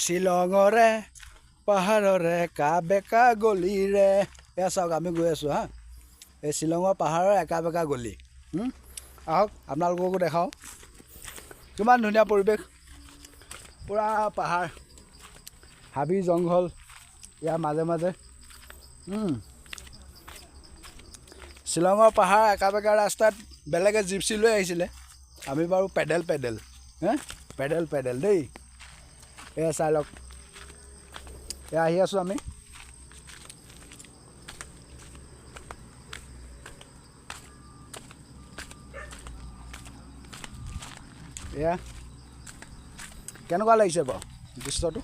শ্বিলঙৰে পাহাৰৰে একা বেকা গলিৰে এয়া চাওক আমি গৈ আছোঁ হা এই শ্বিলঙৰ পাহাৰৰ একা বেকা গলি আহক আপোনালোককো দেখাওঁ কিমান ধুনীয়া পৰিৱেশ পুৰা পাহাৰ হাবি জংঘল ইয়াৰ মাজে মাজে শ্বিলঙৰ পাহাৰ একা বেকা ৰাস্তাত বেলেগে জিপচি লৈ আহিছিলে আমি বাৰু পেডেল পেডেল দেই এয়া চাই লওক এয়া আহি আছোঁ আমি এয়া কেনেকুৱা লাগিছে বাৰু দৃশ্যটো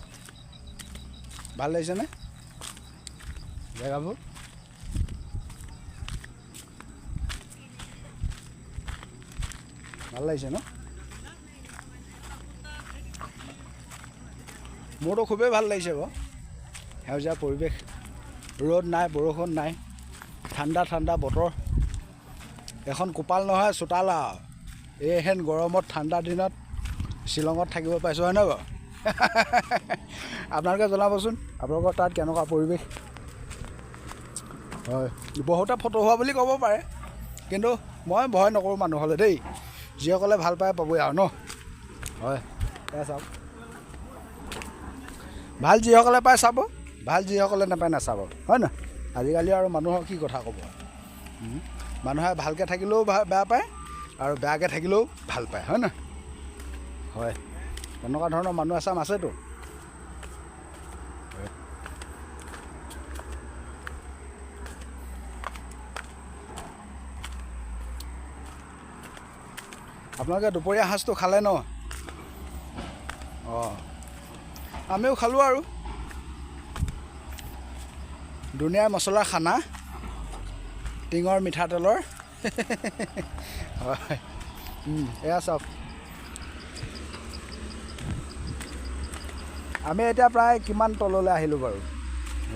ভাল লাগিছেনে জেগাবোৰ ভাল লাগিছে ন মোৰতো খুবেই ভাল লাগিছে বাৰু সেউজীয়া পৰিৱেশ ৰ'দ নাই বৰষুণ নাই ঠাণ্ডা ঠাণ্ডা বতৰ এখন কোপাল নহয় চোতাল আৰু এইহেন গৰমত ঠাণ্ডা দিনত শ্বিলঙত থাকিব পাইছোঁ হয় নহয় বাৰু আপোনালোকে জনাবচোন আপোনালোকৰ তাত কেনেকুৱা পৰিৱেশ হয় বহুতে ফটো হোৱা বুলি ক'ব পাৰে কিন্তু মই ভয় নকৰোঁ মানুহলৈ দেই যিসকলে ভাল পায় পাবই আৰু ন হয় এয়া চাওক ভাল যিসকলে পায় চাব ভাল যিসকলে নাপায় নাচাব হয় নহয় আজিকালি আৰু মানুহৰ কি কথা ক'ব মানুহে ভালকৈ থাকিলেও বেয়া পায় আৰু বেয়াকৈ থাকিলেও ভাল পায় হয় নহয় হয় তেনেকুৱা ধৰণৰ মানুহ এচাম আছেতো আপোনালোকে দুপৰীয়া সাঁজটো খালে ন অঁ আমিও খালোঁ আৰু ধুনীয়া মছলা খানা টিঙৰ মিঠাতেলৰ হয় এয়া চাওক আমি এতিয়া প্ৰায় কিমান তললৈ আহিলোঁ বাৰু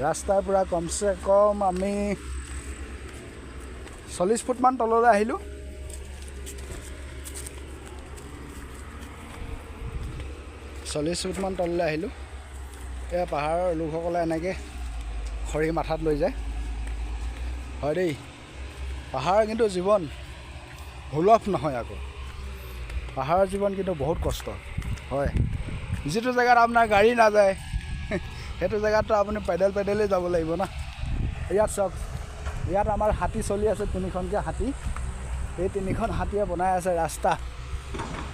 ৰাস্তাৰ পৰা কমচে কম আমি 40 ফুটমান তললৈ আহিলোঁ তললৈ আহিলোঁ এয়া পাহাৰৰ লোকসকলে এনেকৈ খৰি মাথাত লৈ যায় হয় দেই পাহাৰৰ কিন্তু জীৱন সুলভ নহয় আকৌ পাহাৰৰ জীৱন কিন্তু বহুত কষ্ট হয় যিটো জেগাত আপোনাৰ গাড়ী নাযায় সেইটো জেগাততো আপুনি পেডেলেই যাব লাগিব না ইয়াত চাওক ইয়াত আমাৰ হাতী চলি আছে 3খনকৈ হাতী এই 3খন হাতীয়ে বনাই আছে ৰাস্তা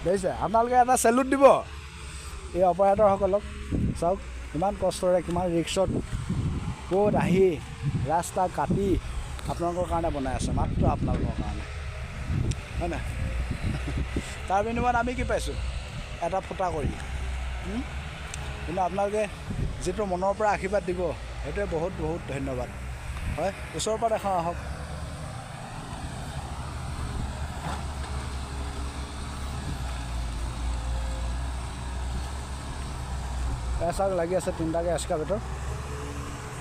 দেখিছে আপোনালোকে এটা চেলুট দিব এই অপাৰেটৰসকলক চাওক কিমান কষ্টৰে কিমান ৰিক্সত ক'ত আহি ৰাস্তা কাটি আপোনালোকৰ কাৰণে বনাই আছে মাত্ৰ আপোনালোকৰ কাৰণে হয় নাই তাৰ বিনিময়ত আমি কি পাইছোঁ এটা ফুটা কৰি কিন্তু আপোনালোকে যিটো মনৰ পৰা আশীৰ্বাদ দিব সেইটোৱে বহুত বহুত ধন্যবাদ হয় ওচৰৰ পৰা দেখাওঁ আহক চাওক লাগি আছে 3টাকৈ এক্সকাভেটৰ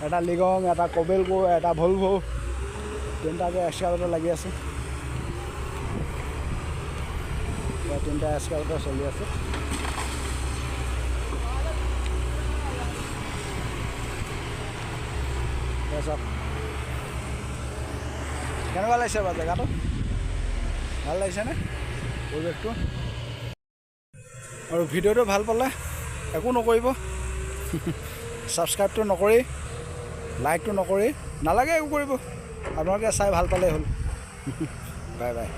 এটা লিগং এটা কবেলকো এটা ভলভো 3টাকৈ এক্সকাভেটৰ লাগি আছে 3টা এক্সকাভেটৰ চলি আছে চাওক কেনেকুৱা লাগিছে বাৰু জেগাটো ভাল লাগিছেনে পৰিৱেশটো আৰু ভিডিঅ'টো ভাল পালে একো নকৰিব ছাবস্ক্ৰাইবটো নকৰি লাইকটো নকৰি নালাগে একো কৰিব আপোনালোকে চাই ভাল পালেই হ'ল বাই বাই